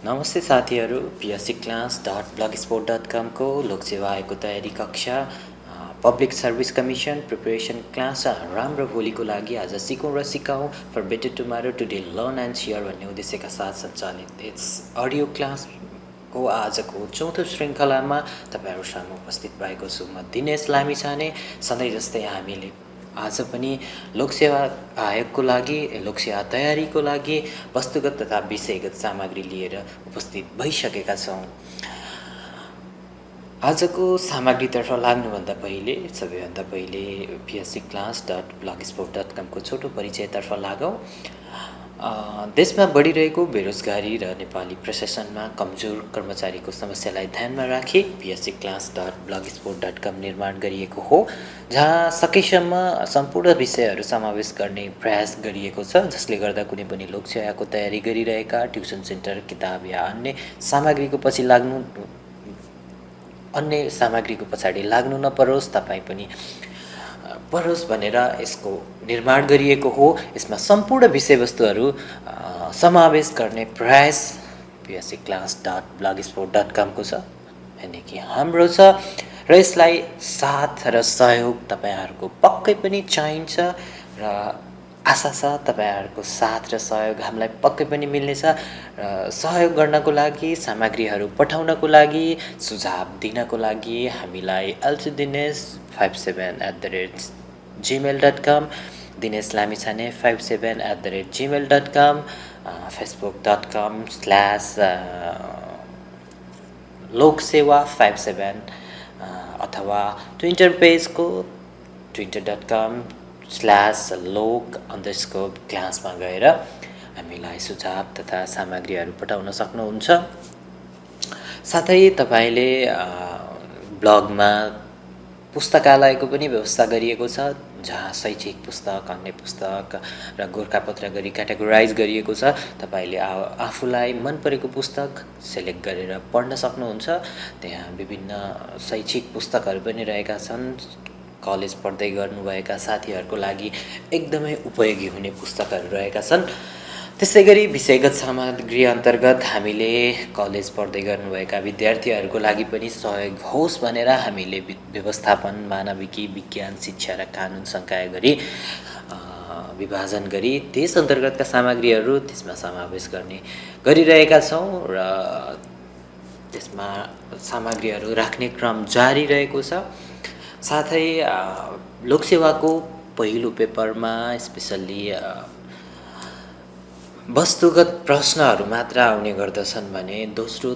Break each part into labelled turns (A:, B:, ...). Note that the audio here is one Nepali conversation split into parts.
A: नमस्ते साथीहरू, PSC class dot blog spot dot कमको लोकसेवा आयोगको तयारी कक्षा public service commission preparation class राम्रो भोलिको लागि आज सिकौँ र सिकाउँ for better tomorrow today learn and share भन्ने उद्देश्यका साथ सञ्चालित इट्स अडियो क्लासको आजको चौथो श्रृङ्खलामा तपाईँहरू सामु उपस्थित भएको छु। म दिनेश लामिछाने। सधैँ जस्तै हामीले आज पनि लोकसेवा आयोगको लागि लोकसेवा तयारीको लागि वस्तुगत तथा विषयगत सामग्री लिएर उपस्थित भइसकेका छौँ। आजको सामग्रीतर्फ लाग्नुभन्दा पहिले सबैभन्दा पहिले PSC class dot blog spot dot कमको छोटो परिचयतर्फ लागौँ। देशमा बढिरहेको बेरोजगारी र नेपाली प्रशासनमा कमजोर कर्मचारीको समस्यालाई ध्यानमा राखी PSC class dot blog spot dot com निर्माण गरिएको हो, जहाँ सकेसम्म सम्पूर्ण विषयहरू समावेश गर्ने प्रयास गरिएको छ, जसले गर्दा कुनै पनि लोकसेवाको तयारी गरिरहेका ट्युसन सेन्टर किताब या अन्य सामग्रीको पछाडि लाग्नु नपरोस्, तपाईँ पनि परोस् भनेर यसको निर्माण गरिएको हो। यसमा सम्पूर्ण विषयवस्तुहरू समावेश गर्ने प्रयास PSC class dot blog spot dot कमको छ, यानि कि हाम्रो छ, र यसलाई साथ र सहयोग तपाईँहरूको पक्कै पनि चाहिन्छ र आशा छ तपाईँहरूको साथ र सहयोग हामीलाई पक्कै पनि मिल्नेछ। र सहयोग गर्नको लागि, सामग्रीहरू पठाउनको लागि, सुझाव दिनको लागि हामीलाई lcdinesh57@gmail.com, Dinesh Lamichhane 57@gmail.com, facebook.com/loksewa57 अथवा ट्विटर पेजको twitter.com/lok_classमा गएर हामीलाई सुझाव तथा सामग्रीहरू पठाउन सक्नुहुन्छ। साथै तपाईँले ब्लगमा पुस्तकालयको पनि व्यवस्था गरिएको छ, जहाँ शैक्षिक पुस्तक, अन्य पुस्तक र गोरखापत्र गरी क्याटेगोराइज गरिएको छ। तपाईँले आफूलाई मन परेको पुस्तक सेलेक्ट गरेर पढ्न सक्नुहुन्छ। त्यहाँ विभिन्न शैक्षिक पुस्तकहरू पनि रहेका छन्। कलेज पढ्दै गर्नुभएका साथीहरूको लागि एकदमै उपयोगी हुने पुस्तकहरू रहेका छन्। त्यसै गरी विषयगत सामग्री अन्तर्गत हामीले कलेज पढ्दै गर्नुभएका विद्यार्थीहरूको लागि पनि सहयोग होस् भनेर हामीले व्यवस्थापन, मानविकी, विज्ञान, शिक्षा र कानुन संकाय गरी विभाजन गरी त्यस अन्तर्गतका सामग्रीहरू त्यसमा समावेश गरिरहेका छौँ र त्यसमा सामग्रीहरू राख्ने क्रम जारी रहेको छ। साथै लोकसेवाको पहिलो पेपरमा स्पेसल्ली वस्तुगत प्रश्नहरू मात्र आउने गर्दछन् भने दोस्रो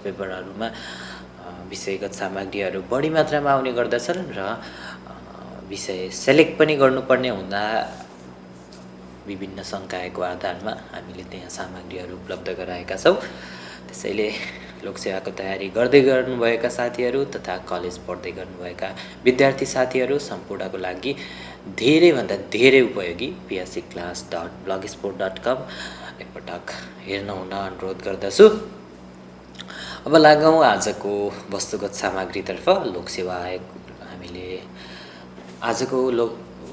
A: पेपरहरूमा विषयगत सामग्रीहरू बढी मात्रामा आउने गर्दछन् र विषय सेलेक्ट पनि गर्नुपर्ने हुँदा विभिन्न संकायको आधारमा हामीले त्यहाँ सामग्रीहरू उपलब्ध गराएका छौँ। त्यसैले लोकसेवाको तयारी गर्दै गर्नुभएका साथीहरू तथा कलेज पढ्दै गर्नुभएका विद्यार्थी साथीहरू सम्पूर्णको लागि धेरैभन्दा धेरै उपयोगी PSC class dot blog spot dot com एकपटक हेर्न हुन अनुरोध गर्दछु। अब लागौँ आजको वस्तुगत सामग्रीतर्फ। लोकसेवा आयोग हामीले आजको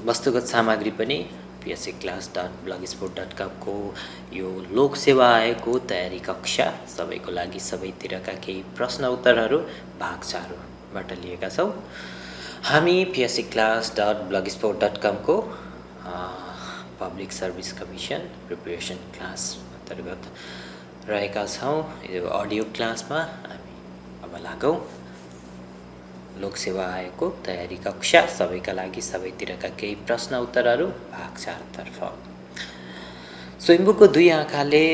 A: वस्तुगत सामग्री पनि PSC class dot blog spot dot कमको यो लोकसेवा आयोगको तयारी कक्षा सबैको लागि सबैतिरका केही प्रश्न उत्तरहरू भाग 4बाट लिएका छौँ। हामी PSC class dot blog spot dot कमको public service commission preparation class अन्तर्गत रहेका छौँ। यो अडियो क्लासमा हामी अब लागौँ लोकसेवा आयोगको तयारी कक्षा सबैका लागि सबैतिरका केही प्रश्न उत्तरहरू भाग 4तर्फ। स्वयम्भूको 2 आँखाले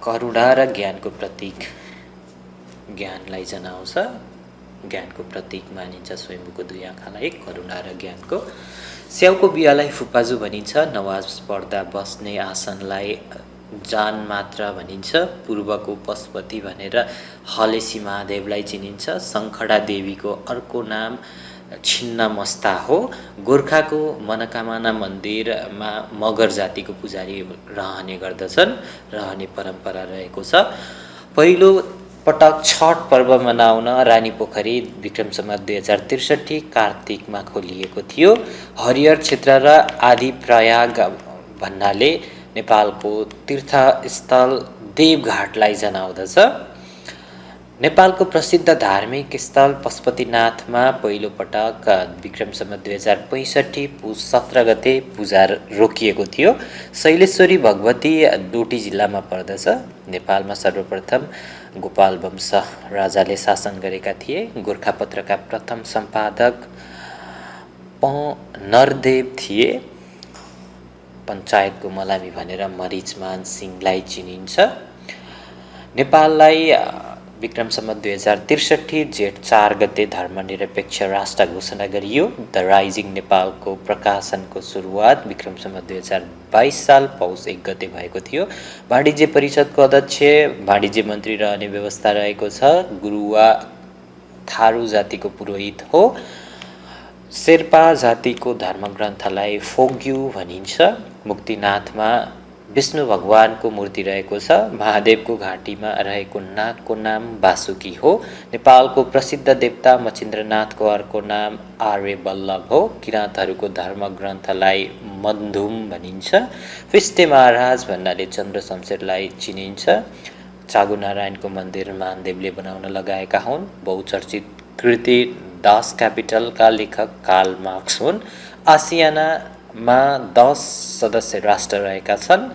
A: करुणा र ज्ञानको प्रतीक, ज्ञानलाई जनाउँछ, ज्ञानको प्रतीक मानिन्छ स्वयम्भूको 2 आँखालाई, करुणा र ज्ञानको। स्याउको बिहालाई फुपाजु भनिन्छ, नमाज पढ्दा बस्ने आसनलाई जान मात्रा भनिन्छ, पूर्वको पशुपति भनेर हलेसी महादेवलाई चिनिन्छ, शङ्खडा देवीको अर्को नाम छिन्नमस्ता हो, गोर्खाको मनोकामना मन्दिरमा मगर जातिको पुजारी रहने परम्परा रहेको छ। पहिलो पटक छठ पर्व मनाउन रानीपोखरी विक्रम सम्वत 2063 कार्तिकमा खोलिएको थियो। हरिहर क्षेत्र र आदि प्रयाग भन्नाले नेपालको तीर्थस्थल देवघाटलाई जनाउँदछ। नेपालको प्रसिद्ध धार्मिक स्थल पशुपतिनाथमा पहिलोपटक विक्रम सम्वत 2065 पुस 17 गते पूजा रोकिएको थियो। शैलेश्वरी भगवती डोटी जिल्लामा पर्दछ। नेपालमा सर्वप्रथम गोपाल वंश राजाले शासन गरेका थिए। गोरखापत्रका प्रथम सम्पादक नरदेव थिए। पञ्चायतको मलामी भनेर मरिचमान सिंहलाई चिनिन्छ। नेपाललाई विक्रम सम्वत 2063 जेठ 4 गते धर्मनिरपेक्ष राष्ट्र घोषणा गरियो। द राइजिङ नेपालको प्रकाशनको सुरुवात विक्रम सम्वत 2022 साल पौष 1 गते भएको थियो। वाणिज्य परिषदको अध्यक्ष वाणिज्य मन्त्री रहने व्यवस्था रहेको छ। गुरुवा थारू जातिको पुरोहित हो। शेर्पा जातिको धर्मग्रन्थलाई फोग्यू भनिन्छ। मुक्तिनाथमा विष्णु भगवानको मूर्ति रहेको छ। महादेवको घाँटीमा रहेको नागको नाम वासुकी हो। नेपालको प्रसिद्ध देवता मचिन्द्रनाथको अर्को नाम आर्य वल्लभ हो। किराँतहरूको धर्मग्रन्थलाई मन्धुम भनिन्छ। फिस्टे महाराज भन्नाले चन्द्र शमशेरलाई चिनिन्छ। चागुनारायणको मन्दिर मानदेवले बनाउन लगाएका हुन्। बहुचर्चित कृति दास क्यापिटलका लेखक कार्ल मार्क्स हुन्। आसियानामा 10 सदस्य राष्ट्र रहेका छन्।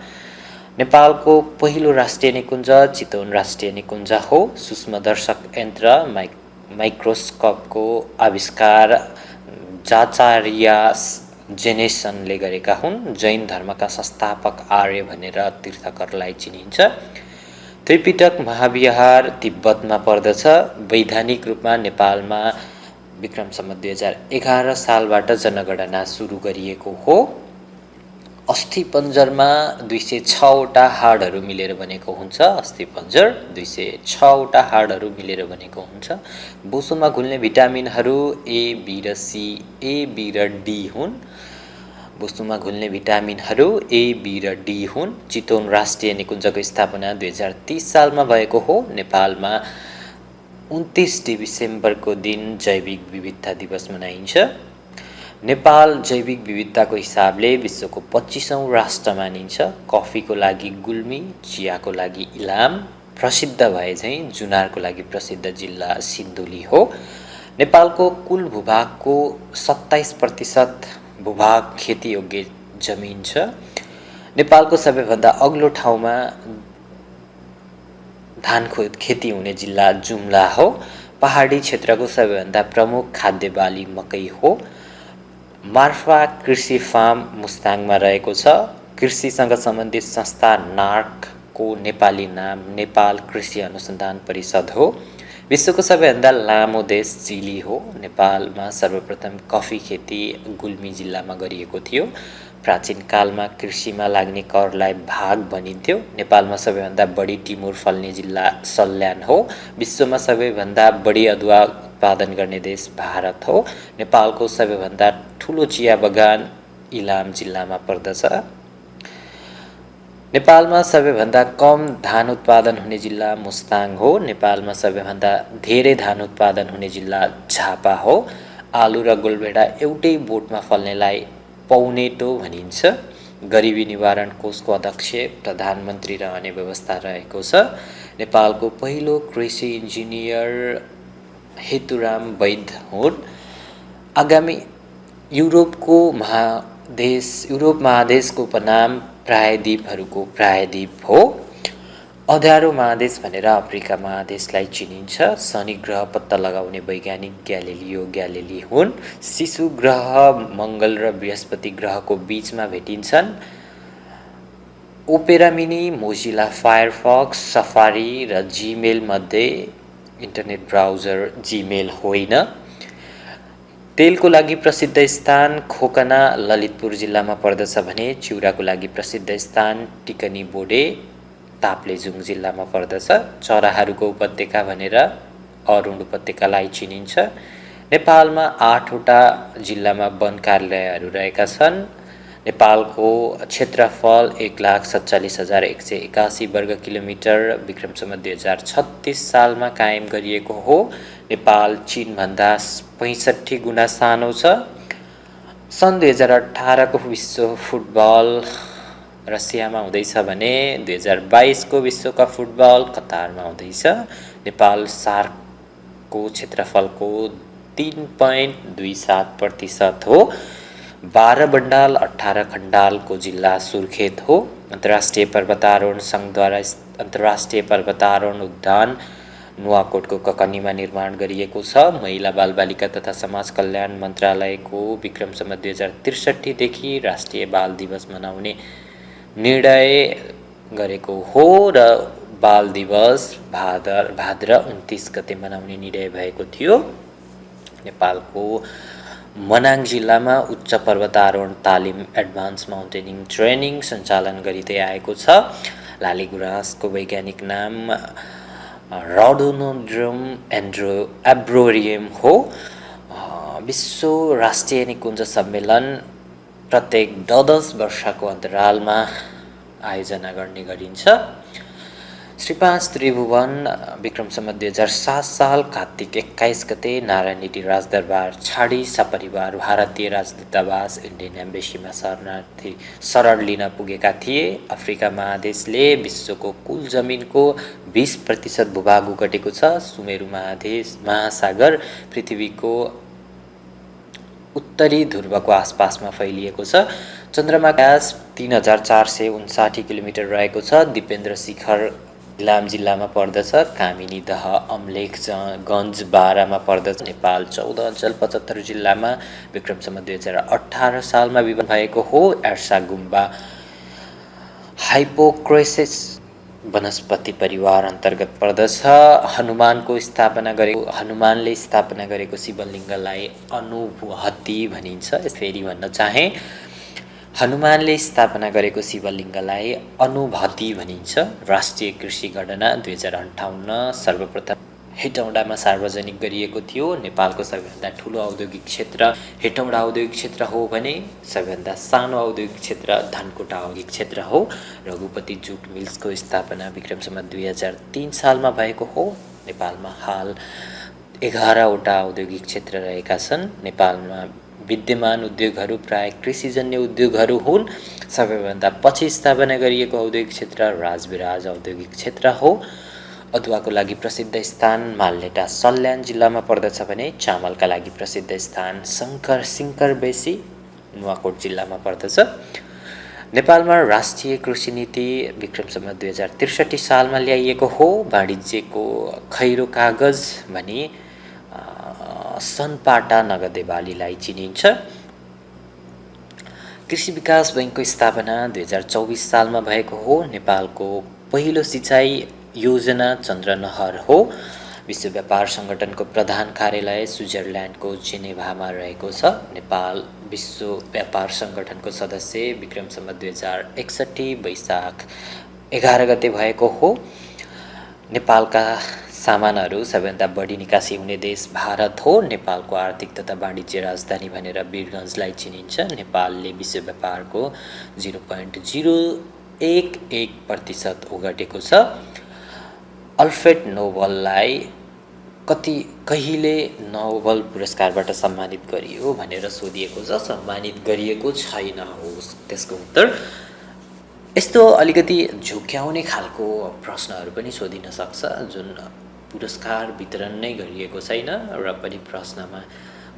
A: नेपालको पहिलो राष्ट्रिय निकुञ्ज चितवन राष्ट्रिय निकुञ्ज हो। सूक्ष्मदर्शक यन्त्र माइक्रोस्कोपको आविष्कार जाचारियास जेनेसनले गरेका हुन्। जैन धर्मका संस्थापक आर्य भनेर तीर्थकरलाई चिनिन्छ। त्रिपिटक महाविहार तिब्बतमा पर्दछ। वैधानिक रूपमा नेपालमा विक्रम सम्वत 2011 सालबाट जनगणना सुरु गरिएको हो। अस्थिपञ्जरमा 206 वटा हाडहरू मिलेर बनेको हुन्छ। अस्थिपञ्जर 206 वटा हाडहरू मिलेर बनेको हुन्छ। बोसोमा घुल्ने भिटामिनहरू ए, बी र सी, ए, बी र डी हुन्। बोसोमा घुल्ने भिटामिनहरू ए, बी र डी हुन्। चितवन राष्ट्रिय निकुञ्जको स्थापना 2030 सालमा भएको हो। नेपालमा 29 डिसेम्बरको दिन जैविक विविधता दिवस मनाइन्छ। नेपाल जैविक विविधताको हिसाबले विश्वको 25औं राष्ट्र मानिन्छ। कफीको लागि गुल्मी, चियाको लागि इलाम, प्रसिद्ध भए चाहिँ जुनारको लागि प्रसिद्ध जिल्ला सिन्धुली हो। नेपालको कुल भूभागको 27% भूभाग खेतीयोग्य जमिन छ। नेपालको सबैभन्दा अग्लो ठाउँमा धानको खेती हुने जिल्ला जुम्ला हो। पहाडी क्षेत्रको सबैभन्दा प्रमुख खाद्य बाली मकै हो। मार्फा कृषि फार्म मुस्ताङमा रहेको छ। कृषिसँग सम्बन्धित संस्था नार्कको नेपाली नाम नेपाल कृषि अनुसन्धान परिषद हो। विश्वको सबैभन्दा लामो देश चिली हो। नेपालमा सर्वप्रथम कफी खेती गुल्मी जिल्लामा गरिएको थियो। प्राचीन कालमा कृषिमा लाग्ने करलाई भाग भनिन्थ्यो। नेपालमा सबैभन्दा बढी टिमुर फल्ने जिल्ला सल्यान हो। विश्वमा सबैभन्दा बढी अदुवा उत्पादन गर्ने देश भारत हो। नेपालको सबैभन्दा ठुलो चिया बगान इलाम जिल्लामा पर्दछ। नेपालमा सबैभन्दा कम धान उत्पादन हुने जिल्ला मुस्ताङ हो। नेपालमा सबैभन्दा धेरै धान उत्पादन हुने जिल्ला झापा हो। आलु र गोलभेडा एउटै बोटमा फल्नेलाई पौनेटो भनिन्छ। गरिबी निवारण कोषको अध्यक्ष प्रधानमन्त्री रहने व्यवस्था रहेको छ। नेपालको पहिलो कृषि इन्जिनियर हेतुराम वैद हुन्। आगामी युरोप महादेशको उपनाम प्रायद्वीपहरूको प्रायद्वीप हो। अँध्यारो महादेश भनेर अफ्रिका महादेशलाई चिनिन्छ। शनि ग्रह पत्ता लगाउने वैज्ञानिक ग्यालिलियो ग्यालिली हुन्। शिशु ग्रह मङ्गल र बृहस्पति ग्रहको बीचमा भेटिन्छन्। Opera mini, Mozilla Firefox, safari र जीमेल मध्ये इन्टरनेट ब्राउजर जीमेल होइन। तेलको लागि प्रसिद्ध स्थान खोकना ललितपुर जिल्लामा पर्दछ भने चिउराको लागि प्रसिद्ध स्थान टिकनी बोडे ताप्लेजुङ जिल्लामा पर्दछ। चराहरूको उपत्यका भनेर अरुण उपत्यकालाई चिनिन्छ। नेपालमा 8 वटा जिल्लामा वन कार्यालयहरू रहेका छन्। नेपालको क्षेत्रफल 1,47,181 वर्ग किलोमिटर विक्रम सम्वत 2036 सालमा कायम गरिएको हो। नेपाल चीनभन्दा 65 गुणा सानो छ। सन् 2018 को विश्व फुटबल रसियामा हुँदैछ भने 2022को विश्वकप फुटबल कतारमा हुँदैछ। नेपाल सार्कको क्षेत्रफलको 3.27% हो। 12 बण्डाल 18 खण्डालको जिल्ला सुर्खेत हो। अन्तर्राष्ट्रिय पर्वतारोहण सङ्घद्वारा अन्तर्राष्ट्रिय पर्वतारोहण उद्यान नुवाकोटको ककनीमा निर्माण गरिएको छ। महिला बालबालिका तथा समाज कल्याण मन्त्रालयको विक्रम सम्वत 2063देखि राष्ट्रिय बाल दिवस मनाउने निर्णय गरेको हो र बाल दिवस भाद्र 29 गते मनाउने निर्णय भएको थियो। नेपालको मनाङ जिल्लामा उच्च पर्वतारोहण तालिम एडभान्स माउन्टेनिङ ट्रेनिङ सञ्चालन गरिँदै आएको छ। लालीगुराँसको वैज्ञानिक नाम रोडोनोड्रम एब्रोरियम हो। विश्व राष्ट्रिय निकुञ्ज सम्मेलन प्रत्येक 10 वर्षको अन्तरालमा आयोजना गर्ने गरिन्छ। श्री 5 त्रिभुवन विक्रम सम्वत 2007 साल कार्तिक 21 गते नारायणी राजदरबार छाडी सपरिवार भारतीय राजदूतावास इन्डियन एम्बेसीमा शरण लिन पुगेका थिए। अफ्रिका महादेशले विश्वको कुल जमिनको 20% भूभाग ओगटेको छ। सुमेरु महासागर पृथ्वीको उत्तरी ध्रुवको आसपासमा फैलिएको छ। चन्द्रमाको व्यास 3459 किलोमिटर रहेको छ। दिपेन्द्र शिखर इलाम जिल्लामा पर्दछ। कामिनी दह अमलेखगञ्ज बारामा पर्दछ। नेपाल 14 अञ्चल 75 जिल्लामा विक्रम सम्वत 2018 सालमा विभाजन भएको हो। एर्सा गुम्बा हाइपोक्रेसिस वनस्पति परिवार अन्तर्गत पर्दछ। हनुमानले स्थापना गरेको शिवलिङ्गलाई अनुभूति भनिन्छ। फेरि भन्न चाहे हनुमानले स्थापना गरेको शिवलिङ्गलाई अनुभूति भनिन्छ। राष्ट्रिय कृषि गणना 2058 सर्वप्रथम हेटौडामा सार्वजनिक गरिएको थियो। नेपालको सबैभन्दा ठुलो औद्योगिक क्षेत्र हेटौडा औद्योगिक क्षेत्र हो भने सबैभन्दा सानो औद्योगिक क्षेत्र धनकुटा औद्योगिक क्षेत्र हो। रघुपति जुट मिल्सको स्थापना विक्रम सम्वत 2003 सालमा भएको हो। नेपालमा हाल 11वटा औद्योगिक क्षेत्र रहेका छन्। नेपालमा विद्यमान उद्योगहरू प्राय कृषिजन्य उद्योगहरू हुन्। सबैभन्दा पछि स्थापना गरिएको औद्योगिक क्षेत्र राजविराज औद्योगिक क्षेत्र हो। अदुवाको लागि प्रसिद्ध स्थान मालडेटा सल्यान जिल्लामा पर्दछ भने चामलका लागि प्रसिद्ध स्थान सिङ्करबेसी नुवाकोट जिल्लामा पर्दछ। नेपालमा राष्ट्रिय कृषि नीति विक्रम सम्वत 2063 सालमा ल्याइएको हो। वाणिज्यको खैरो कागज भनी सनपाटा नगदे बालीलाई चिनिन्छ। कृषि विकास बैङ्कको स्थापना 2024 सालमा भएको हो। नेपालको पहिलो सिँचाइ योजना चन्द्रनहर हो। विश्व व्यापार सङ्गठनको प्रधान कार्यालय स्विजरल्यान्डको जेनेभामा रहेको छ। नेपाल विश्व व्यापार सङ्गठनको सदस्य विक्रम सम्वत 2061 वैशाख 11 गते भएको हो। नेपालका सामानहरू सबैभन्दा बढी निकासी हुने देश भारत हो। नेपालको आर्थिक तथा वाणिज्य राजधानी भनेर वीरगञ्जलाई चिनिन्छ। नेपालले विश्व व्यापारको 0.011% ओगटेको छ। अल्फ्रेड नोबललाई कहिले नोबल पुरस्कारबाट सम्मानित गरियो भनेर सोधिएको छ। सम्मानित गरिएको छैन हो त्यसको उत्तर। यस्तो अलिकति झुक्याउने खालको प्रश्नहरू पनि सोधिन सक्छ जुन पुरस्कार वितरण नै गरिएको छैन र पनि प्रश्नमा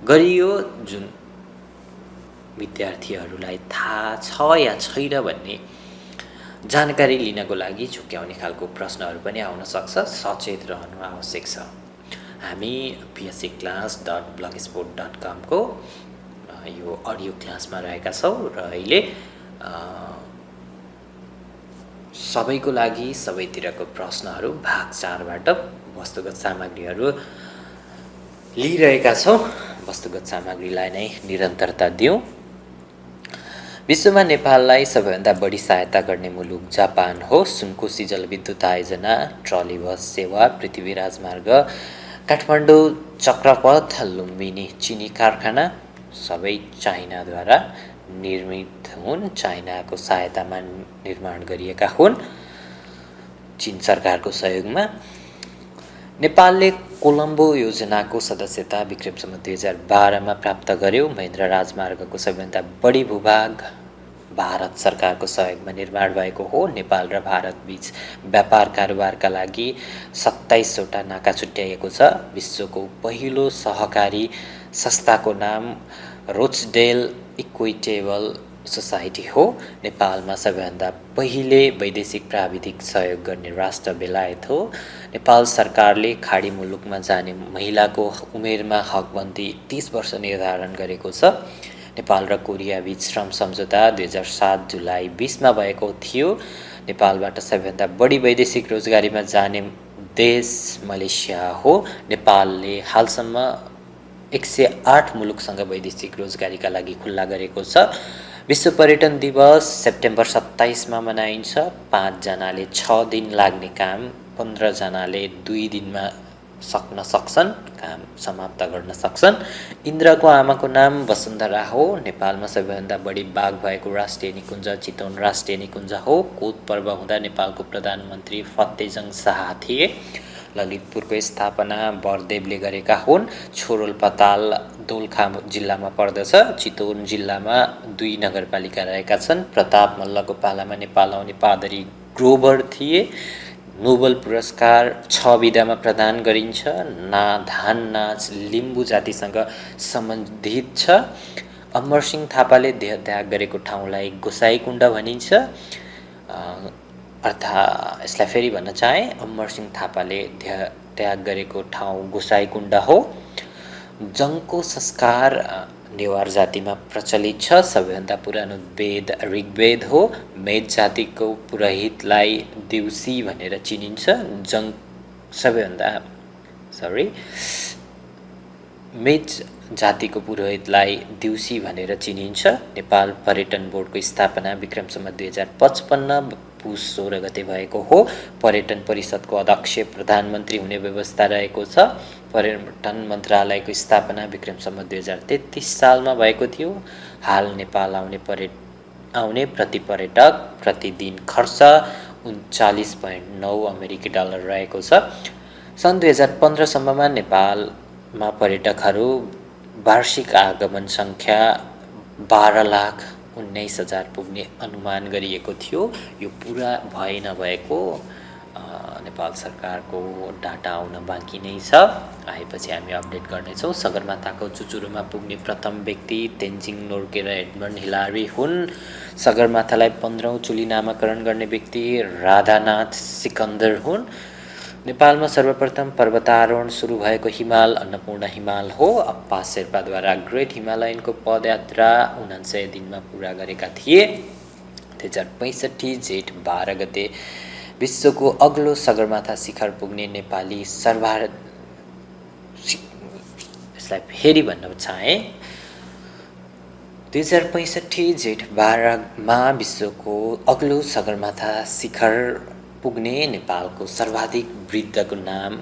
A: गरियो जुन विद्यार्थीहरूलाई थाहा छ या छैन भन्ने जानकारी लिनको लागि झुक्याउने खालको प्रश्नहरू पनि आउन सक्छ। सचेत रहनु आवश्यक छ। हामी pscclass.blogspot.com को यो अडियो क्लासमा रहेका छौँ र अहिले सबैको लागि सबैतिरको प्रश्नहरू भाग 4बाट वस्तुगत सामग्रीहरू लिइरहेका छौँ। वस्तुगत सामग्रीलाई नै निरन्तरता दिउँ। विश्वमा नेपाललाई सबैभन्दा बढी सहायता गर्ने मुलुक जापान हो। सुनकोशी जलविद्युत आयोजना, ट्रली बस सेवा, पृथ्वी राजमार्ग, काठमाडौँ चक्रपथ, लुम्बिनी चिनी कारखाना सबै चाइनाद्वारा निर्मित हुन्। चाइनाको सहायतामा निर्माण गरिएका हुन् चीन सरकारको सहयोगमा। नेपालले कोलम्बो योजनाको सदस्यता विक्रम सम्वत 2012 मा प्राप्त गर्यो। महेन्द्र राजमार्गको सबैभन्दा बढी भूभाग भारत सरकारको सहयोगमा निर्माण भएको हो। नेपाल र भारत बीच व्यापार कारोबारका लागि 27 वटा नाका छुट्याइएको छ। विश्वको पहिलो सहकारी संस्थाको नाम रोचडेल इक्विटेबल सोसाइटी हो। नेपालमा सबैभन्दा पहिले वैदेशिक प्राविधिक सहयोग गर्ने राष्ट्र बेलायत हो। नेपाल सरकारले खाडी मुलुकमा जाने महिलाको उमेरमा हकबन्दी 30 वर्ष निर्धारण गरेको छ। नेपाल र कोरिया बीच श्रम सम्झौता 2007 जुलाई 20मा भएको थियो। नेपालबाट सबैभन्दा बढी वैदेशिक रोजगारीमा जाने देश मलेसिया हो। नेपालले हालसम्म 108 मुलुकसँग वैदेशिक रोजगारीका लागि खुल्ला गरेको छ। विश्व पर्यटन दिवस सेप्टेम्बर 27मा मनाइन्छ। 5 जनाले 6 दिन लाग्ने काम 15 जनाले 2 दिनमा सक्न सक्छन्, काम समाप्त गर्न सक्छन्। इन्द्रको आमाको नाम वसुन्धरा हो। नेपालमा सबैभन्दा बढी बाघ भएको राष्ट्रिय निकुञ्ज चितवन राष्ट्रिय निकुञ्ज हो। कोत पर्व हुँदा नेपालको प्रधानमन्त्री फतेजङ शाह थिए। ललितपुरको स्थापना बरदेवले गरेका हुन्। छोरोलपाताल दोलखा जिल्लामा पर्दछ। चितवन जिल्लामा 2 नगरपालिका रहेका छन्। प्रताप मल्लको पालामा नेपाल आउने पादरी ग्रोभर थिए। नोबल पुरस्कार 6 विधामा प्रदान गरिन्छ। धान नाच लिम्बू जातिसँग सम्बन्धित छ। अमरसिंह थापाले देहत्याग गरेको ठाउँलाई गोसाइँकुण्ड भनिन्छ। अर्थात् यसलाई फेरि भन्न चाहे, अमरसिंह थापाले देहत्याग गरेको ठाउँ गोसाइँकुण्ड हो। जङ्गको संस्कार नेवार जातिमा प्रचलित छ। सबैभन्दा पुरानो वेद ऋग्वेद हो। मेच जातिको पुरोहितलाई देउसी भनेर चिनिन्छ। मेच जातिको पुरोहितलाई देउसी भनेर चिनिन्छ। नेपाल पर्यटन बोर्डको स्थापना विक्रम सम्वत 2055 पुस 16 गते भएको हो। पर्यटन परिषदको अध्यक्ष प्रधानमन्त्री हुने व्यवस्था रहेको छ। पर्यटन मन्त्रालयको स्थापना विक्रम सम्वत 2033 सालमा भएको थियो। हाल नेपाल आउने प्रति पर्यटक प्रतिदिन खर्च 39.9 अमेरिकी डलर रहेको छ। सन् 2015 सम्ममा नेपालमा पर्यटकहरू वार्षिक आगमन सङ्ख्या 12,19,000 पुग्ने अनुमान गरिएको थियो। यो पुरा भए नभएको नेपाल सरकारको डाटा आउन बाँकी नै छ। आएपछि हामी अपडेट गर्नेछौँ। सगरमाथाको चुचुरोमा पुग्ने प्रथम व्यक्ति तेन्जिङ नोर्गे र एडमन्ड हिलारी हुन्। सगरमाथालाई 15औँ चुली नामाकरण गर्ने व्यक्ति राधानाथ सिकन्दर हुन्। नेपालमा सर्वप्रथम पर्वतारोहण सुरु भएको हिमाल अन्नपूर्ण हिमाल हो। अप्पा शेर्पाद्वारा ग्रेट हिमालयनको पदयात्रा 99 दिनमा पुरा गरेका थिए। 2065 जेठ 12 गते विश्वको अग्लो सगरमाथा शिखर पुग्ने नेपाली यसलाई फेरि भन्न चाहे, 2065 जेठ 12मा विश्वको अग्लो सगरमाथा शिखर पुग्ने नेपालको सर्वाधिक वृद्धको नाम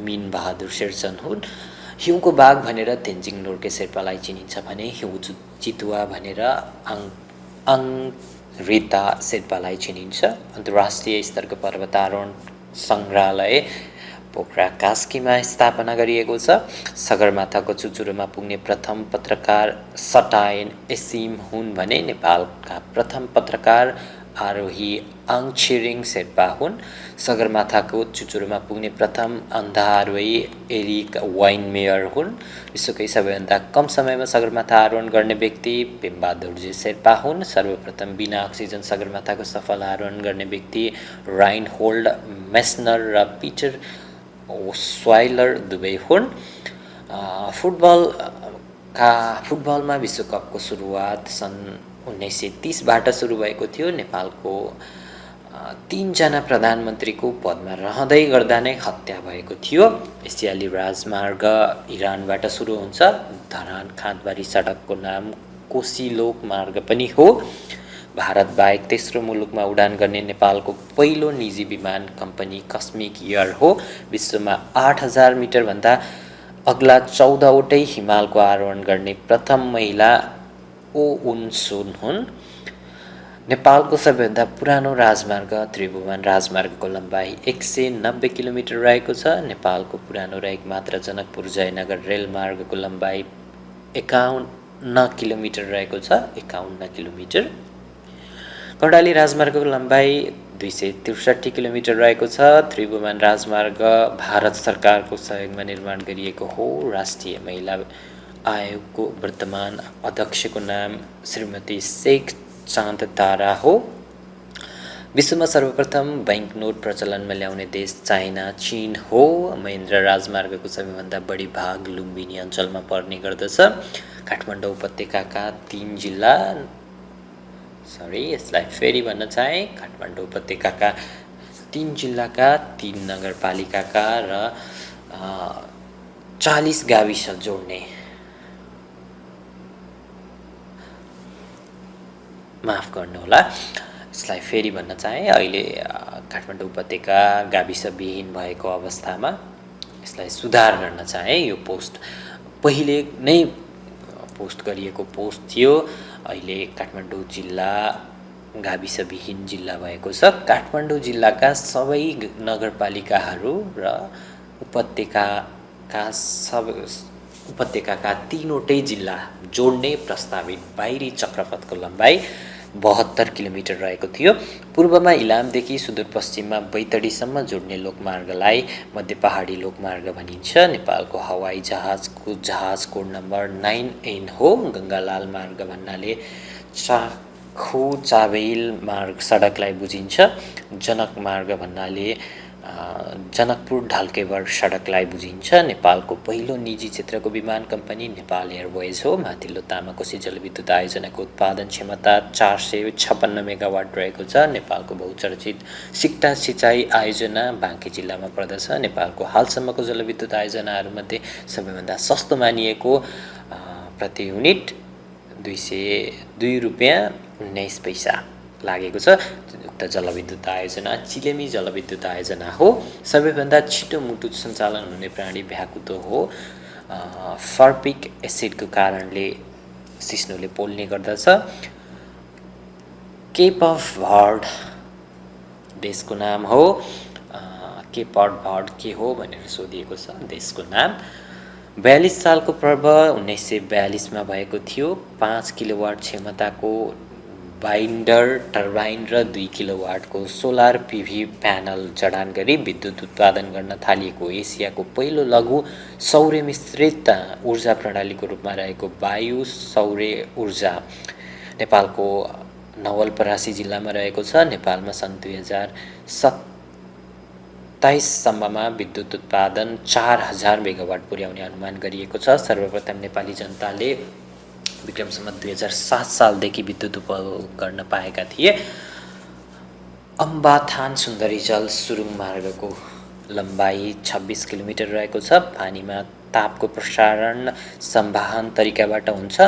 A: मिन बहादुर शेरचन हुन्। हिउँको बाघ भनेर तेन्जिङ नोर्गे शेर्पालाई चिनिन्छ भने हिउँ चितुवा भनेर रीता शेर्पालाई चिनिन्छ। अन्तर्राष्ट्रिय स्तरको पर्वतारोहण सङ्ग्रहालय पोखरा कास्कीमा स्थापना गरिएको छ। सगरमाथाको चुचुरोमा पुग्ने प्रथम पत्रकार सटायन एसिम हुन् भने नेपालका प्रथम पत्रकार आरोही आङछिरिङ शेर्पा हुन्। सगरमाथाको चुचुरोमा पुग्ने प्रथम अन्धा आरोही एरिक वाइनमेयर हुन्। विश्वकै सबैभन्दा कम समयमा सगरमाथा आरोहण गर्ने व्यक्ति पेम्बा शेर्पा हुन्। सर्वप्रथम बिना अक्सिजन सगरमाथाको सफल आरोहण गर्ने व्यक्ति राइनहोल्ड मेस्नर र पिटर स्वाइलर दुवै हुन्। फुटबलमा विश्वकपको सुरुवात सन् 1930बाट सुरु भएको थियो। नेपालको 3 जना प्रधानमन्त्रीको पदमा रहँदै गर्दा नै हत्या भएको थियो। एसियाली राजमार्ग इरानबाट सुरु हुन्छ। धरान खाँदबारी सडकको नाम कोसिलोक मार्ग पनि हो। भारत बाहेक तेस्रो मुलुकमा उडान गर्ने नेपालको पहिलो निजी विमान कम्पनी कस्मिक एयर हो। विश्वमा 8000 मिटरभन्दा अग्ला 14वटै हिमालको आरोहण गर्ने प्रथम महिला ओ उन सुन हुन्। नेपालको सबैभन्दा पुरानो राजमार्ग त्रिभुवन राजमार्गको लम्बाइ 190 किलोमिटर रहेको छ। नेपालको पुरानो र एकमात्र जनकपुर जयनगर रेलमार्गको लम्बाइ 51 किलोमिटर रहेको छ। 51 किलोमिटर। कर्णाली राजमार्गको लम्बाइ 263 किलोमिटर रहेको छ। त्रिभुवन राजमार्ग भारत सरकारको सहयोगमा निर्माण गरिएको हो। राष्ट्रिय महिला आयोगको वर्तमान अध्यक्षको नाम श्रीमती शेख चाँद तारा हो। विश्वमा सर्वप्रथम बैंक नोट प्रचलनमा ल्याउने देश चाइना चीन हो। महेन्द्र राजमार्गको सबैभन्दा बढी भाग लुम्बिनी अञ्चलमा पर्ने गर्दछ। काठमाडौँ उपत्यकाका 3 जिल्ला यसलाई फेरि भन्न चाहे, काठमाडौँ उपत्यकाका 3 जिल्लाका 3 नगरपालिकाका र 40 गाविस जोड्ने, माफ गर्नुहोला, यसलाई फेरि भन्न चाहे, अहिले काठमाडौँ उपत्यका गाविसविहीन भएको अवस्थामा यसलाई सुधार गर्न चाहे। यो पोस्ट पहिले नै पोस्ट गरिएको पोस्ट थियो। अहिले काठमाडौँ जिल्ला गाविसविहीन जिल्ला भएको छ। काठमाडौँ जिल्लाका सबै नगरपालिकाहरू र उपत्यकाका 3वटै जिल्ला जोड्ने प्रस्तावित बाहिरी चक्रपथको लम्बाइ 72 किलोमिटर रहेको थियो। पूर्वमा इलामदेखि सुदूरपश्चिममा बैतडीसम्म जोड्ने लोकमार्गलाई मध्य पहाडी लोकमार्ग भनिन्छ। नेपालको हवाई जहाजको जहाज कोड नम्बर 9N हो। गङ्गालाल मार्ग भन्नाले चाखो चाबेल मार्ग सडकलाई बुझिन्छ। जनक मार्ग भन्नाले जनकपुर ढल्केवर सडकलाई बुझिन्छ। नेपालको पहिलो निजी क्षेत्रको विमान कम्पनी नेपाल एयरवेज हो। माथिल्लो तामाकोशी जलविद्युत आयोजनाको उत्पादन क्षमता 456 मेगावाट रहेको छ। नेपालको बहुचर्चित सिक्टा सिँचाइ आयोजना बाँके जिल्लामा पर्दछ। नेपालको हालसम्मको जलविद्युत आयोजनाहरूमध्ये सबैभन्दा सस्तो मानिएको प्रति युनिट 202 रुपियाँ 19 पैसा लागेको छ। उक्त जलविद्युत आयोजना चिलेमी जलविद्युत आयोजना हो। सबैभन्दा छिटो मुटु सञ्चालन हुने प्राणी भ्याकुतो हो। फर्पिक एसिडको कारणले सिस्नोले पोल्ने गर्दछ। केप अफ भर्ड देशको नाम हो। केप अफ भर्ड के हो भनेर सोधिएको छ देशको नाम। 42 सालको पर्व 1942 भएको थियो। 5 किलोवाट क्षमताको बाइन्डर टर्बाइन र 2 किलोवाटको सोलर पिभी प्यानल जडान गरी विद्युत उत्पादन गर्न थालिएको एसियाको पहिलो लघु सौर्य मिश्रित ऊर्जा प्रणालीको रूपमा रहेको वायु सौर्य ऊर्जा नेपालको नवलपरासी जिल्लामा रहेको छ। नेपालमा सन् 2027 सम्ममा विद्युत उत्पादन 4000 मेगावाट पुर्याउने अनुमान गरिएको छ। सर्वप्रथम नेपाली जनताले विक्रम सम्वत 2007 सालदेखि विद्युत उपभोग गर्न पाएका थिए। अम्बाथान सुन्दरी जल सुरुङ मार्गको लम्बाइ 26 किलोमिटर रहेको छ। पानीमा तापको प्रसारण संवाहन तरिकाबाट हुन्छ।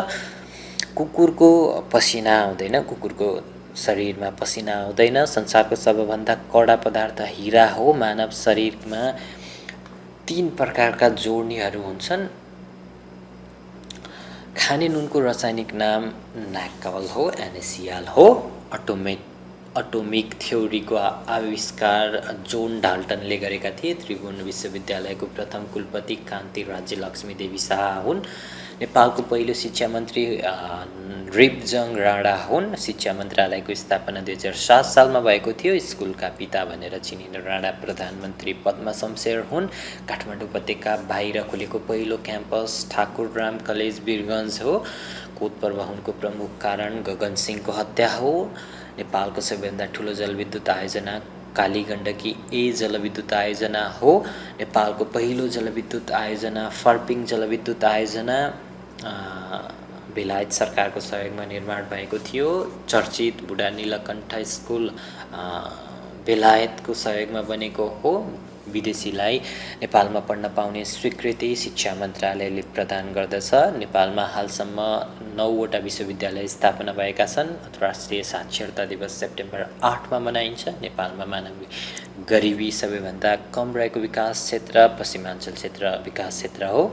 A: कुकुरको पसिना आउँदैन, कुकुरको शरीरमा पसिना आउँदैन। संसारको सबैभन्दा कडा पदार्थ हिरा हो। मानव शरीरमा 3 प्रकारका जोड्नीहरू हुन्छन्। खाने नुनको रासायनिक नाम नाकल हो, NaCl हो। अटोमिक थ्योरीको आविष्कार जोन डाल्टनले गरेका थिए। त्रिभुवन विश्वविद्यालयको प्रथम कुलपति कान्ति राज्य लक्ष्मी देवी शाह हुन्। नेपालको पहिलो शिक्षा मन्त्री रिपजङ राणा हुन्। शिक्षा मन्त्रालयको स्थापना 2007 सालमा भएको थियो। स्कुलका पिता भनेर चिनिने राणा प्रधानमन्त्री पद्मा शमशेर हुन्। काठमाडौँ उपत्यका बाहिर खुलेको पहिलो क्याम्पस ठाकुरराम कलेज वीरगञ्ज हो। कोतपर्व हुनुको प्रमुख कारण गगन सिंहको हत्या हो। नेपालको सबैभन्दा ठुलो जलविद्युत आयोजना कालीगण्डकी ए जलविद्युत आयोजना हो। नेपालको पहिलो जलविद्युत आयोजना फर्पिङ जलविद्युत आयोजना बेलायत सरकारको सहयोगमा निर्माण भएको थियो। चर्चित बुढा नीलकण्ठ स्कुल बेलायतको सहयोगमा बनेको हो। विदेशीलाई नेपालमा पढ्न पाउने स्वीकृति शिक्षा मन्त्रालयले प्रदान गर्दछ। नेपालमा हालसम्म 9वटा विश्वविद्यालय स्थापना भएका छन्। अन्तर्राष्ट्रिय साक्षरता दिवस सेप्टेम्बर 8 मा मनाइन्छ। नेपालमा मानवीय गरिबी सबैभन्दा कम रहेको विकास क्षेत्र पश्चिमाञ्चल क्षेत्र विकास क्षेत्र हो।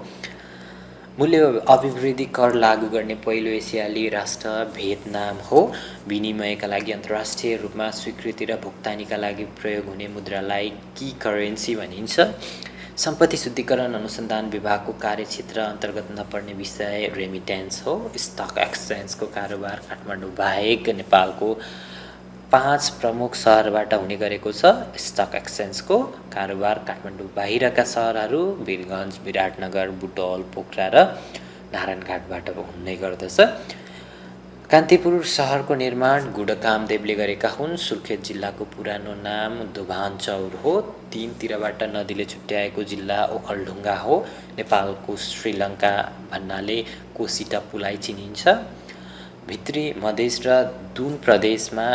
A: मूल्य अभिवृद्धि कर लागू गर्ने पहिलो एसियाली राष्ट्र भियतनाम हो। विनिमयका लागि अन्तर्राष्ट्रिय रूपमा स्वीकृति र भुक्तानीका लागि प्रयोग हुने मुद्रालाई की करेन्सी भनिन्छ। सम्पत्ति शुद्धिकरण अनुसन्धान विभागको कार्यक्षेत्र अन्तर्गत नपर्ने विषय रेमिट्यान्स हो। स्टक एक्सचेन्जको कारोबार काठमाडौँ बाहेक नेपालको 5 प्रमुख सहरबाट हुने गरेको छ। स्टक एक्सचेन्जको कारोबार काठमाडौँ बाहिरका सहरहरू वीरगञ्ज, विराटनगर, बुटवल, पोखरा र नारायणघाटबाट हुने गर्दछ। कान्तिपुर सहरको निर्माण गुडकामदेवले गरेका हुन्। सुर्खेत जिल्लाको पुरानो नाम दोभानचौर हो। 3 तिरबाट नदीले छुट्याएको जिल्ला ओखलढुङ्गा हो। नेपालको श्रीलङ्का भन्नाले कोशी टपुलाई चिनिन्छ। भित्री मधेस र दून प्रदेशमा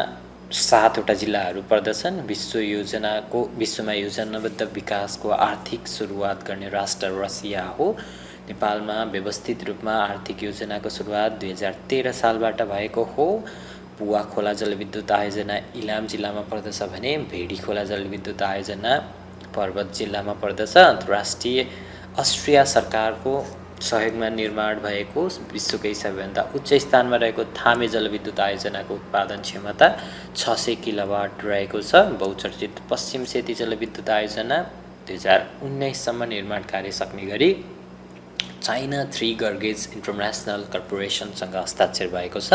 A: 7वटा जिल्लाहरू पर्दछन्। विश्वमा योजनाबद्ध विकासको आर्थिक सुरुवात गर्ने राष्ट्र रसिया हो। नेपालमा व्यवस्थित रूपमा आर्थिक योजनाको सुरुवात 2013 सालबाट भएको हो। पुवा खोला जलविद्युत आयोजना इलाम जिल्लामा पर्दछ भने भेडी खोला जलविद्युत आयोजना पर्वत जिल्लामा पर्दछ। अन्तर्राष्ट्रिय अस्ट्रिया सरकारको सहयोगमा निर्माण भएको विश्वकै सबैभन्दा उच्च स्थानमा रहेको थामे जलविद्युत आयोजनाको उत्पादन क्षमता 600 किलोवाट रहेको छ। बहुचर्चित पश्चिम सेती जलविद्युत आयोजना 2019सम्म निर्माण कार्य सक्ने गरी चाइना 3 गर्गेज इन्टरनेसनल कर्पोरेसनसँग हस्ताक्षर भएको छ।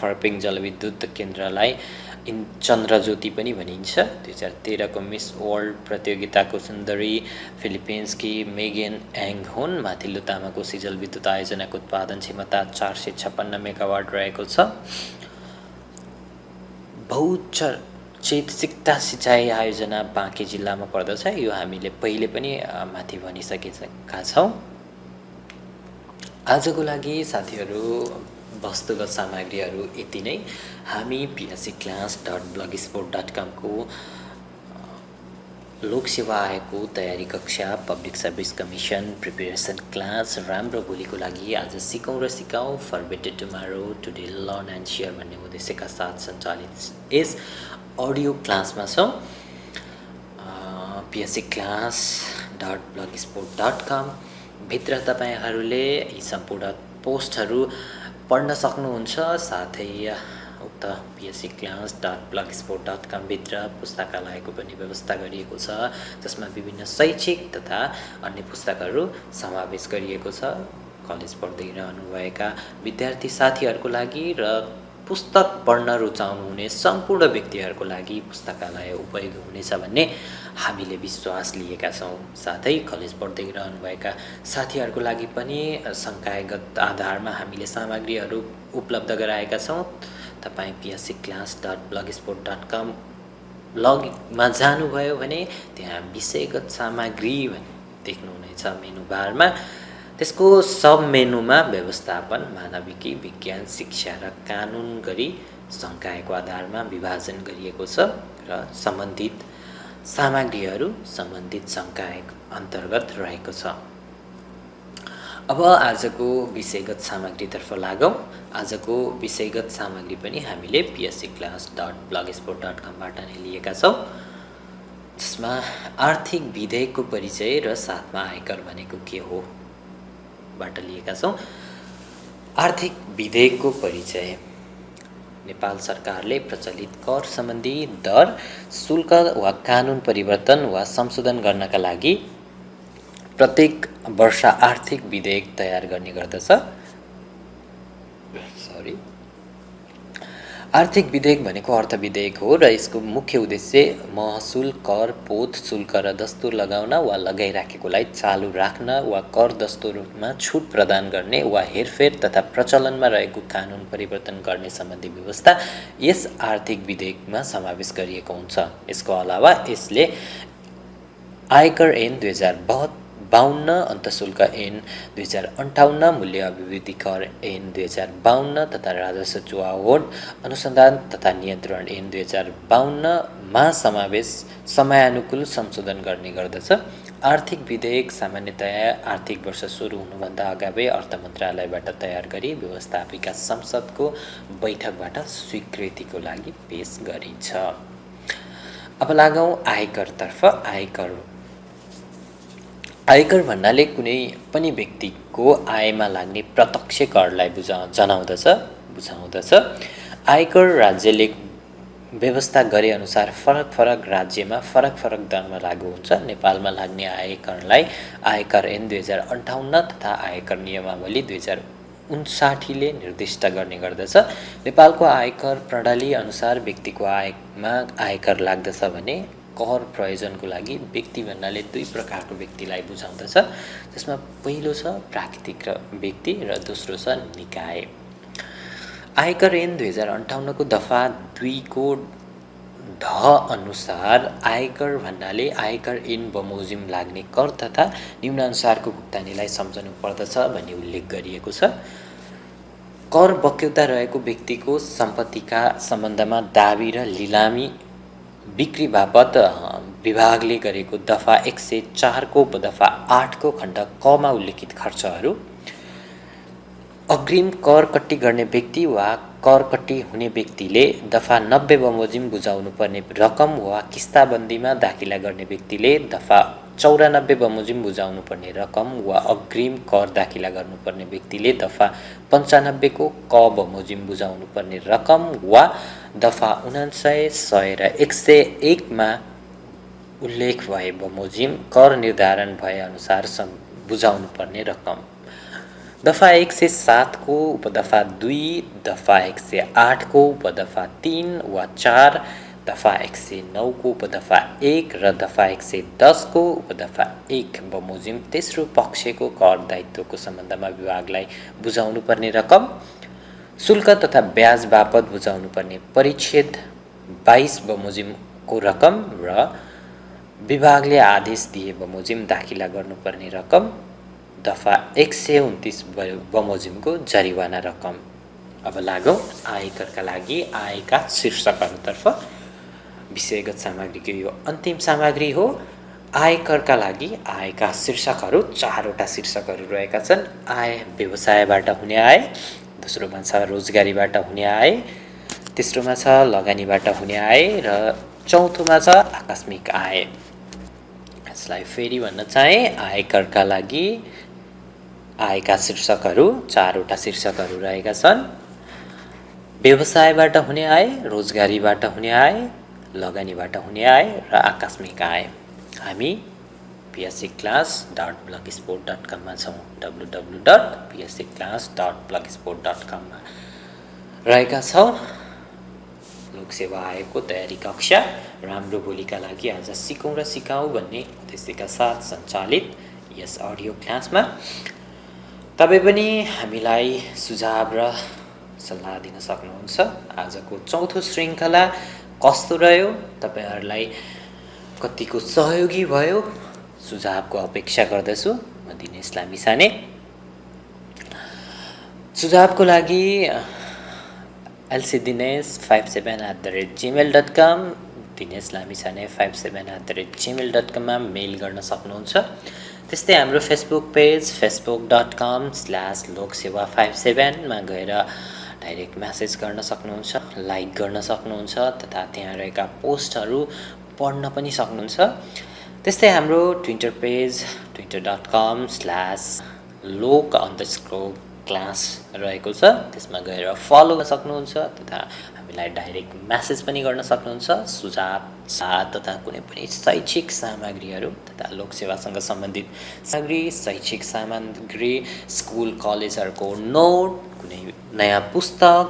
A: फर्पिङ जलविद्युत केन्द्रलाई चन्द्रज्योति पनि भनिन्छ। 2013को मिस वर्ल्ड प्रतियोगिताको सुन्दरी फिलिपिन्सकी मेगेन एङ हुन्। माथिल्लो तामाकोशी जलविद्युत आयोजनाको उत्पादन क्षमता 456 मेगावाट रहेको छ। बहुचर्चित सिक्टा सिँचाइ आयोजना बाँके जिल्लामा पर्दछ। यो हामीले पहिले पनि माथि भनिसकेका छौँ। आजको लागि साथीहरू वस्तुगत सामग्रीहरू यति नै। हामी pscclass.blogspot.com को लोकसेवा आयोगको तयारी कक्षा, public service commission, preparation class, राम्रो भोलिको लागि आज सिकौँ र सिकाउँ, for better tomorrow, today learn and share भन्ने उद्देश्यका साथ सञ्चालित यस अडियो क्लासमा छौँ। pscclass.blogspot.com भित्र तपाईँहरूले यी सम्पूर्ण पोस्टहरू पढ्न सक्नुहुन्छ। साथै उक्त pscclass.blogspot.com भित्र पुस्तकालयको पनि व्यवस्था गरिएको छ, जसमा विभिन्न शैक्षिक तथा अन्य पुस्तकहरू समावेश गरिएको छ। कलेज पढ्दै रहनुभएका विद्यार्थी साथीहरूको लागि र पुस्तक पढ्न रुचाउनुहुने सम्पूर्ण व्यक्तिहरूको लागि पुस्तकालय उपयोगी हुनेछ भन्ने हामीले विश्वास लिएका छौँ। साथै कलेज पढ्दै रहनुभएका साथीहरूको लागि पनि संकायगत आधारमा हामीले सामग्रीहरू उपलब्ध गराएका छौँ। तपाईँ pscclass.blogspot.com लगमा जानुभयो भने त्यहाँ विषयगत सामग्री देख्नुहुनेछ मेनु बारमा। त्यसको सब मेनुमा व्यवस्थापन, मानविकी, विज्ञान, शिक्षा र कानुन गरी संकायको आधारमा विभाजन गरिएको छ र सम्बन्धित सामग्रीहरू सम्बन्धित संकाय अन्तर्गत रहेको छ। अब आजको विषयगत सामग्रीतर्फ लागौँ। आजको विषयगत सामग्री पनि हामीले pscclass.blogspot.com बाट नै लिएका छौँ, जसमा आर्थिक विधेयकको परिचय र साथमा आयकर भनेको के हो बाट लिएका छौँ। आर्थिक विधेयकको परिचय। नेपाल सरकारले प्रचलित कर सम्बन्धी दर, शुल्क वा कानुन परिवर्तन वा संशोधन गर्नका लागि प्रत्येक वर्ष आर्थिक विधेयक तयार गर्ने गर्दछ। आर्थिक विधेयक भनेको अर्थ विधेयक हो र यसको मुख्य उद्देश्य महसुल, कर, पोत, शुल्क र दस्तुर लगाउन वा लगाइराखेकोलाई चालु राख्न वा कर दस्तुरमा छुट प्रदान गर्ने वा हेरफेर तथा प्रचलनमा रहेको कानुन परिवर्तन गर्ने सम्बन्धी व्यवस्था यस आर्थिक विधेयकमा समावेश गरिएको हुन्छ। यसको अलावा यसले आयकर ऐन 2052, अन्तशुल्क ऐन 2058, मूल्य अभिवृद्धि कर ऐन 2052 तथा राजस्व चुहावट अनुसन्धान तथा नियन्त्रण ऐन 2052 मा समावेश समयानुकूल संशोधन गर्ने गर्दछ। आर्थिक विधेयक सामान्यतया आर्थिक वर्ष सुरु हुनुभन्दा अगावै अर्थ मन्त्रालयबाट तयार गरी व्यवस्थापिका संसदको बैठकबाट स्वीकृतिको लागि पेश गरिन्छ। अब लागौँ आयकरतर्फ। आयकर भन्नाले कुनै पनि व्यक्तिको आयमा लाग्ने प्रत्यक्ष करलाई बुझाउँदछ। आयकर राज्यले व्यवस्था गरे अनुसार फरक फरक राज्यमा फरक फरक दरमा लागू हुन्छ। नेपालमा लाग्ने आयकरलाई आयकर ऐन 2058 तथा आयकर नियमावली 59 ले निर्दिष्ट गर्ने गर्दछ। नेपालको आयकर प्रणाली अनुसार व्यक्तिको आयमा आयकर लाग्दछ भने कर प्रयोजनको लागि व्यक्ति भन्नाले दुई प्रकारको व्यक्तिलाई बुझाउँदछ, जसमा पहिलो छ प्राकृतिक व्यक्ति र दोस्रो छ निकाय। आयकर ऐन 2058 को दफा 2 को ढ अनुसार आयकर भन्नाले आयकर ऐन बमोजिम लाग्ने कर तथा निम्नानुसारको भुक्तानीलाई सम्झनु पर्दछ भन्ने उल्लेख गरिएको छ। कर बक्यौता रहेको व्यक्तिको सम्पत्तिका सम्बन्धमा दाबी र लिलामी बिक्री बापत विभागले गरेको दफा 104 को उपदफा 8 को खण्ड क मा उल्लेखित खर्चहरू, अग्रिम कर कट्टी गर्ने व्यक्ति वा कर कट्टी हुने व्यक्तिले दफा 90 बमोजिम बुझाउनु पर्ने रकम वा किस्ताबन्दीमा दाखिला गर्ने व्यक्तिले दफा 94 बमोजिम बुझाउनु पर्ने रकम वा अग्रिम कर दाखिला गर्नुपर्ने व्यक्तिले दफा 95 को क बमोजिम बुझाउनु पर्ने रकम वा दफा 99, 100 र 101 मा उल्लेख भए बमोजिम कर निर्धारण भए अनुसार बुझाउनु पर्ने रकम, दफा 107 को उपदफा 2, दफा 108 को उपदफा 3 वा 4, दफा 109 को उपदफा 1 र दफा 110 को उपदफा 1 बमोजिम तेस्रो पक्षको कर दायित्वको सम्बन्धमा विभागलाई बुझाउनु पर्ने रकम, शुल्क तथा ब्याज बापत बुझाउनु पर्ने परिच्छेद 22 बमोजिमको रकम र विभागले आदेश दिए बमोजिम दाखिला गर्नुपर्ने रकम, दफा 129 बमोजिमको जरिवाना रकम। अब लागौँ आयकरका लागि आएका शीर्षकहरूतर्फ। विषयगत सामग्रीको यो अन्तिम सामग्री हो। आयकरका लागि आएका शीर्षकहरू 4 वटा शीर्षकहरू रहेका छन्। आय व्यवसायबाट हुने आय, दोस्रोमा छ रोजगारीबाट हुने आय, तेस्रोमा छ लगानीबाट हुने आय र चौथोमा छ आकस्मिक आय। यसलाई फेरि भन्न चाहे, आयकरका लागि आएका शीर्षकहरू 4 वटा शीर्षकहरू रहेका छन्। व्यवसायबाट हुने आय, रोजगारीबाट हुने आय, लगानीबाट हुने आय र आकस्मिक आय। हामी pscclass.blogspot.com मा छौँ। www.pscclass.blogspot.com मा रहेका छौँ। लोकसेवा आयोगको तयारी कक्षा राम्रो भोलिका लागि आज सिकौँ र सिकाउँ भन्ने उद्देश्यका साथ सञ्चालित यस अडियो क्लासमा तपाईँ पनि हामीलाई सुझाव र सल्लाह दिन सक्नुहुन्छ। आजको चौथो श्रृङ्खला कस्तो रह्यो, तपाईहरुलाई कतिको सहयोगी भयो, सुझावको अपेक्षा गर्दछु। म दिनेश लामिछाने। सुझावको लागि lcdinesh57@gmail.com, दिनेश लामिछाने 57@gmail.com मा मेल गर्न सक्नुहुन्छ। त्यस्तै हाम्रो फेसबुक पेज facebook.com/loksewa57 मा गएर डाइरेक्ट म्यासेज गर्न सक्नुहुन्छ, लाइक गर्न सक्नुहुन्छ तथा त्यहाँ रहेका पोस्टहरू पढ्न पनि सक्नुहुन्छ। त्यस्तै हाम्रो ट्विटर पेज twitter.com/lok_class रहेको छ, त्यसमा गएर फलो गर्न सक्नुहुन्छ तथा हामीलाई डाइरेक्ट म्यासेज पनि गर्न सक्नुहुन्छ। सुझाव तथा कुनै पनि शैक्षिक सामग्रीहरू तथा लोकसेवासँग सम्बन्धित सामग्री, शैक्षिक सामग्री, स्कुल कलेजहरूको नोट, कुनै नयाँ पुस्तक,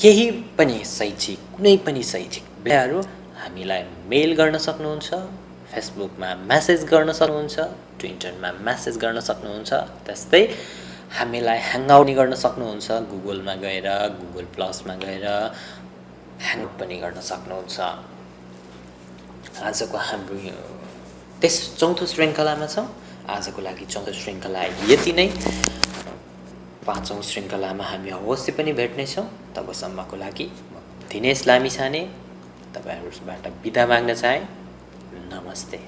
A: केही पनि शैक्षिक कुनै पनि शैक्षिक विषयहरू हामीलाई मेल गर्न सक्नुहुन्छ, फेसबुकमा म्यासेज गर्न सक्नुहुन्छ, ट्विटरमा म्यासेज गर्न सक्नुहुन्छ। त्यस्तै हामीलाई ह्याङआउट गर्न सक्नुहुन्छ, गुगलमा गएर, गुगल प्लसमा गएर ह्याङआउट पनि गर्न सक्नुहुन्छ। आजको हाम्रो चौथो श्रृङ्खलामा छौँ। आजको लागि चौथो श्रृङ्खला यति नै। पाँचौं श्रृङ्खलामा हामी अवश्य पनि भेट्नेछौँ। तबसम्मको लागि म दिनेश लामिछाने तपाईँहरूबाट बिदा माग्न चाहे। नमस्ते।